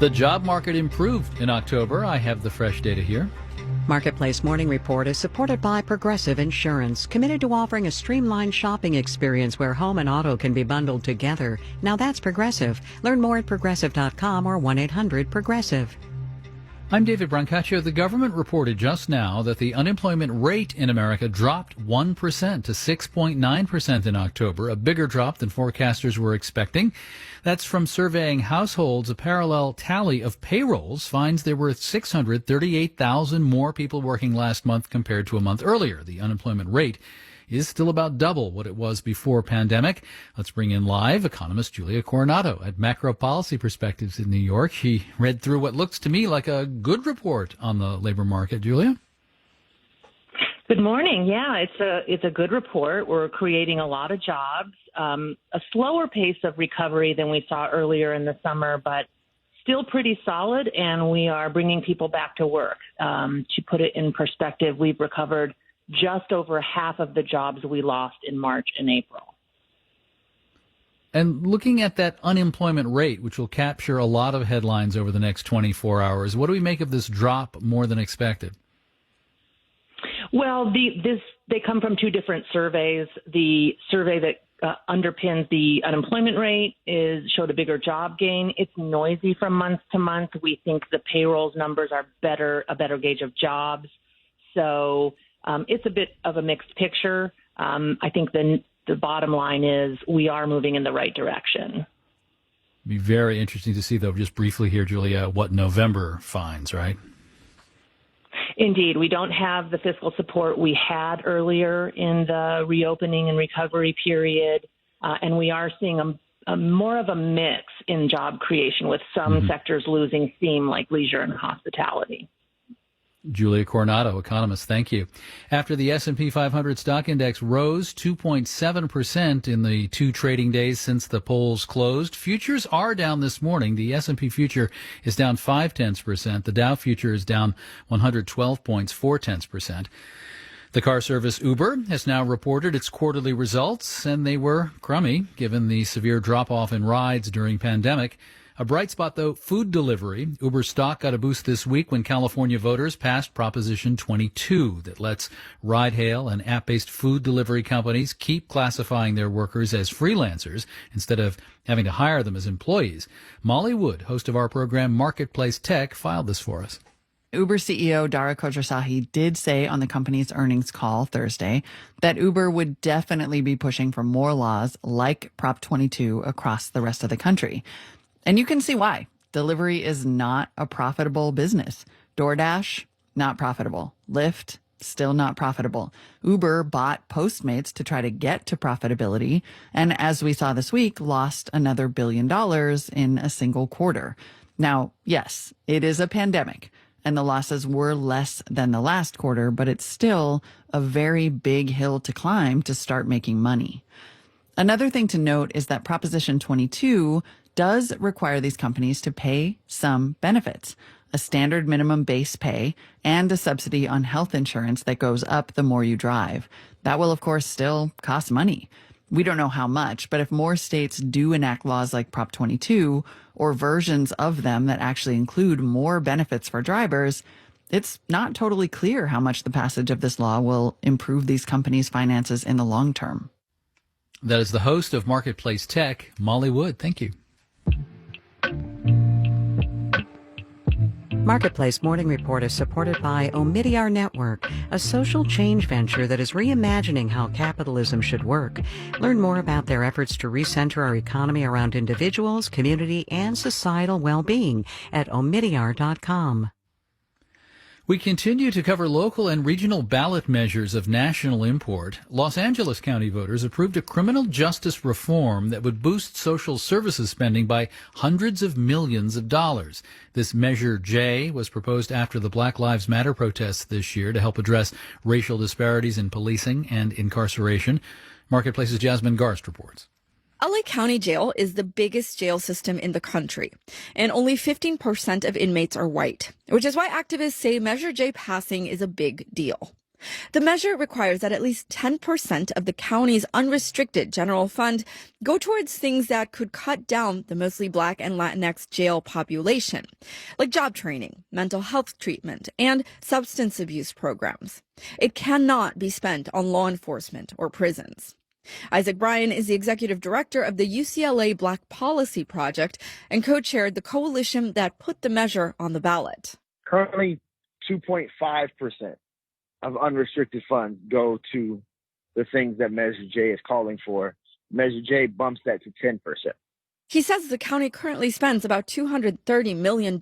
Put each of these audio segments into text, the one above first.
The job market improved in October. I have the fresh data here. Marketplace Morning Report is supported by Progressive Insurance, committed to offering a streamlined shopping experience where home and auto can be bundled together. Now that's Progressive. Learn more at progressive.com or 1-800-PROGRESSIVE. I'm David Brancaccio. The government reported just now that the unemployment rate in America dropped 1% to 6.9% in October, a bigger drop than forecasters were expecting. That's from surveying households. A parallel tally of payrolls finds there were 638,000 more people working last month compared to a month earlier. The unemployment rate is still about double what it was before pandemic. Let's bring in live economist Julia Coronado at Macro Policy Perspectives in New York. She read through what looks to me like a good report on the labor market. Julia? Good morning. Yeah, it's a good report. We're creating a lot of jobs, a slower pace of recovery than we saw earlier in the summer, but still pretty solid, and we are bringing people back to work. To put it in perspective, we've recovered just over half of the jobs we lost in March and April. And looking at that unemployment rate, which will capture a lot of headlines over the next 24 hours, what do we make of this drop more than expected? Well, they come from two different surveys. The survey that underpins the unemployment rate showed a bigger job gain. It's noisy from month to month. We think the payrolls numbers are a better gauge of jobs. So it's a bit of a mixed picture. I think the bottom line is we are moving in the right direction. It'd be very interesting to see, though, just briefly here, Julia, what November finds, right? Indeed. We don't have the fiscal support we had earlier in the reopening and recovery period, and we are seeing a more of a mix in job creation with some sectors losing steam like leisure and hospitality. Julia Coronado, economist, thank you. After the S&P 500 stock index rose 2.7% in the 2 trading days since the polls closed, futures are down this morning. The S&P future is down 0.5%. The Dow future is down 112 points, 0.4%. The car service Uber has now reported its quarterly results, and they were crummy given the severe drop-off in rides during pandemic. A bright spot, though, food delivery. Uber stock got a boost this week when California voters passed Proposition 22 that lets ride-hail and app-based food delivery companies keep classifying their workers as freelancers instead of having to hire them as employees. Molly Wood, host of our program Marketplace Tech, filed this for us. Uber CEO Dara Khosrowshahi did say on the company's earnings call Thursday that Uber would definitely be pushing for more laws like Prop 22 across the rest of the country. And you can see why. Delivery is not a profitable business. DoorDash, not profitable. Lyft, still not profitable. Uber bought Postmates to try to get to profitability, and as we saw this week, lost another $1 billion in a single quarter. Now, yes, it is a pandemic, and the losses were less than the last quarter, but it's still a very big hill to climb to start making money. Another thing to note is that Proposition 22 does require these companies to pay some benefits, a standard minimum base pay and a subsidy on health insurance that goes up the more you drive. That will, of course, still cost money. We don't know how much, but if more states do enact laws like Prop 22 or versions of them that actually include more benefits for drivers, it's not totally clear how much the passage of this law will improve these companies' finances in the long term. That is the host of Marketplace Tech, Molly Wood. Thank you. Marketplace Morning Report is supported by Omidyar Network, a social change venture that is reimagining how capitalism should work. Learn more about their efforts to recenter our economy around individuals, community, and societal well-being at omidyar.com. We continue to cover local and regional ballot measures of national import. Los Angeles County voters approved a criminal justice reform that would boost social services spending by hundreds of millions of dollars. This Measure J was proposed after the Black Lives Matter protests this year to help address racial disparities in policing and incarceration. Marketplace's Jasmine Garst reports. LA County Jail is the biggest jail system in the country, and only 15% of inmates are white, which is why activists say Measure J passing is a big deal. The measure requires that at least 10% of the county's unrestricted general fund go towards things that could cut down the mostly Black and Latinx jail population, like job training, mental health treatment, and substance abuse programs. It cannot be spent on law enforcement or prisons. Isaac Bryan is the executive director of the UCLA Black Policy Project and co-chaired the coalition that put the measure on the ballot. Currently, 2.5% of unrestricted funds go to the things that Measure J is calling for. Measure J bumps that to 10%. He says the county currently spends about $230 million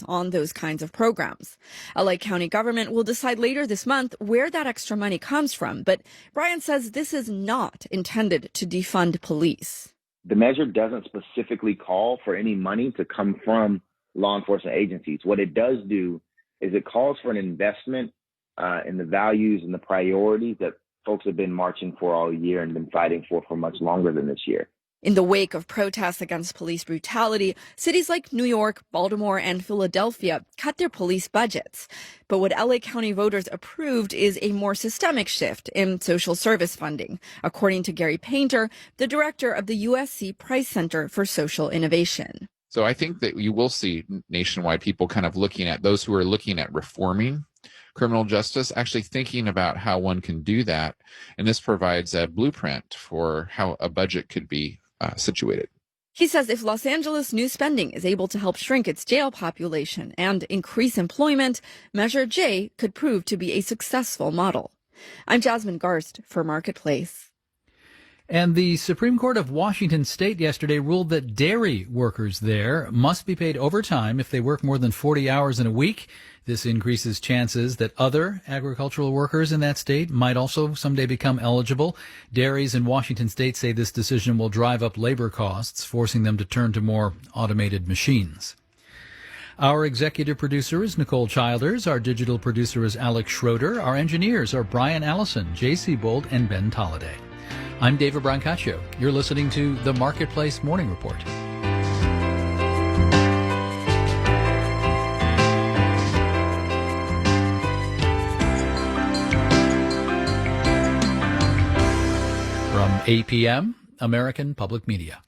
on those kinds of programs. LA County government will decide later this month where that extra money comes from, but Bryan says this is not intended to defund police. The measure doesn't specifically call for any money to come from law enforcement agencies. What it does do is it calls for an investment in the values and the priorities that folks have been marching for all year and been fighting for much longer than this year. In the wake of protests against police brutality, cities like New York, Baltimore, and Philadelphia cut their police budgets. But what LA County voters approved is a more systemic shift in social service funding, according to Gary Painter, the director of the USC Price Center for Social Innovation. So I think that you will see nationwide people kind of looking at those who are looking at reforming criminal justice, actually thinking about how one can do that. And this provides a blueprint for how a budget could be situated. He says if Los Angeles new spending is able to help shrink its jail population and increase employment, Measure J could prove to be a successful model. I'm Jasmine Garst for Marketplace. And the Supreme Court of Washington State yesterday ruled that dairy workers there must be paid overtime if they work more than 40 hours in a week. This increases chances that other agricultural workers in that state might also someday become eligible. Dairies in Washington State say this decision will drive up labor costs, forcing them to turn to more automated machines. Our executive producer is Nicole Childers. Our digital producer is Alex Schroeder. Our engineers are Brian Allison, J.C. Bold, and Ben Tolliday. I'm David Brancaccio. You're listening to the Marketplace Morning Report. From APM, American Public Media.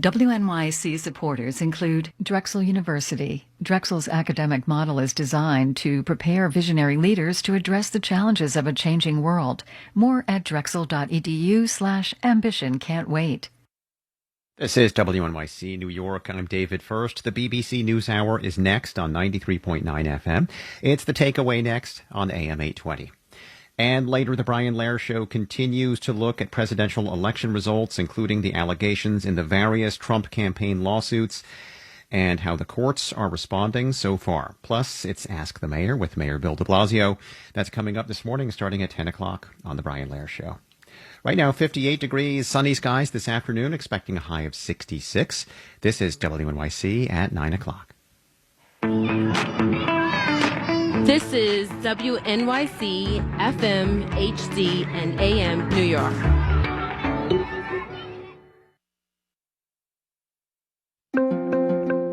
WNYC supporters include Drexel University. Drexel's academic model is designed to prepare visionary leaders to address the challenges of a changing world. More at drexel.edu/ambition. Can't wait. This is WNYC New York. I'm David First. The BBC NewsHour is next on 93.9 FM. It's the takeaway next on AM 820. And later, the Brian Lehrer Show continues to look at presidential election results, including the allegations in the various Trump campaign lawsuits and how the courts are responding so far. Plus, it's Ask the Mayor with Mayor Bill de Blasio. That's coming up this morning starting at 10 o'clock on the Brian Lehrer Show. Right now, 58 degrees, sunny skies this afternoon, expecting a high of 66. This is WNYC at 9 o'clock. This is WNYC, FM, HD, and AM, New York.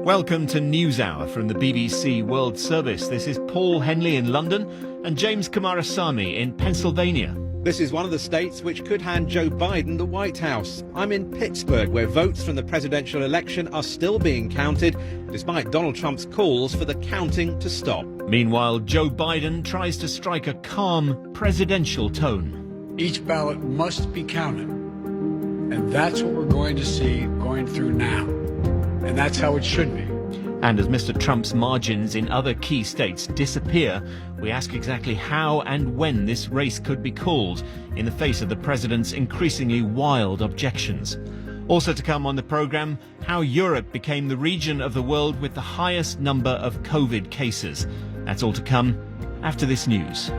Welcome to NewsHour from the BBC World Service. This is Paul Henley in London and James Kumarasamy in Pennsylvania. This is one of the states which could hand Joe Biden the White House. I'm in Pittsburgh, where votes from the presidential election are still being counted, despite Donald Trump's calls for the counting to stop. Meanwhile, Joe Biden tries to strike a calm presidential tone. Each ballot must be counted, and that's what we're going to see going through now. And that's how it should be. And as Mr. Trump's margins in other key states disappear, we ask exactly how and when this race could be called in the face of the president's increasingly wild objections. Also to come on the programme, how Europe became the region of the world with the highest number of COVID cases. That's all to come after this news.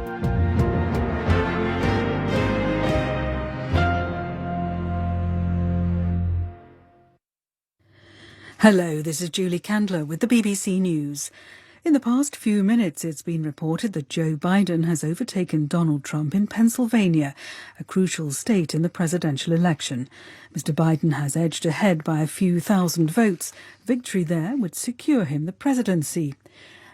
Hello, this is Julie Candler with the BBC News. In the past few minutes, it's been reported that Joe Biden has overtaken Donald Trump in Pennsylvania, a crucial state in the presidential election. Mr. Biden has edged ahead by a few thousand votes. Victory there would secure him the presidency.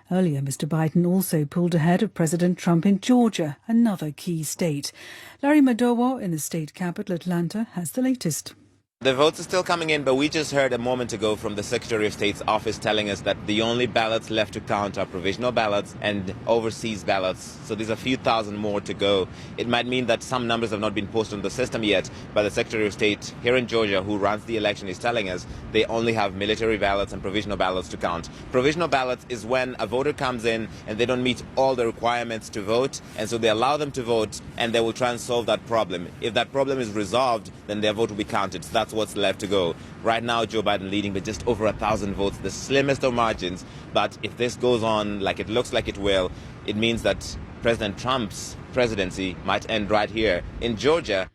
Earlier, Mr. Biden also pulled ahead of President Trump in Georgia, another key state. Larry Madowo in the state capital, Atlanta, has the latest. The votes are still coming in, but we just heard a moment ago from the Secretary of State's office telling us that the only ballots left to count are provisional ballots and overseas ballots. So there's a few thousand more to go. It might mean that some numbers have not been posted on the system yet, but the Secretary of State here in Georgia, who runs the election, is telling us they only have military ballots and provisional ballots to count. Provisional ballots is when a voter comes in and they don't meet all the requirements to vote, and so they allow them to vote, and they will try and solve that problem. If that problem is resolved, then their vote will be counted. So that's what's left to go. Right now, Joe Biden leading by just over 1,000 votes, the slimmest of margins. But if this goes on like it looks like it will, it means that President Trump's presidency might end right here in Georgia.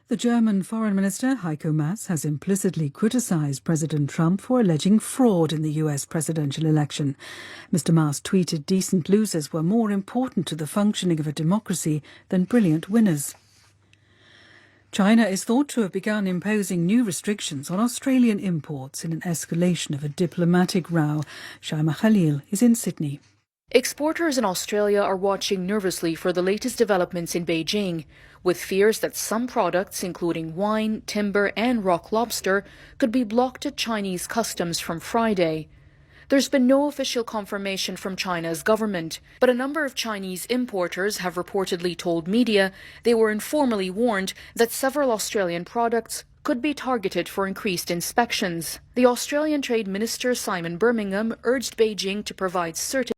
The German Foreign Minister Heiko Maas has implicitly criticized President Trump for alleging fraud in the US presidential election. Mr. Maas tweeted decent losers were more important to the functioning of a democracy than brilliant winners. China is thought to have begun imposing new restrictions on Australian imports in an escalation of a diplomatic row. Shaima Khalil is in Sydney. Exporters in Australia are watching nervously for the latest developments in Beijing, with fears that some products, including wine, timber and rock lobster, could be blocked at Chinese customs from Friday. There's been no official confirmation from China's government, but a number of Chinese importers have reportedly told media they were informally warned that several Australian products could be targeted for increased inspections. The Australian Trade Minister Simon Birmingham urged Beijing to provide certain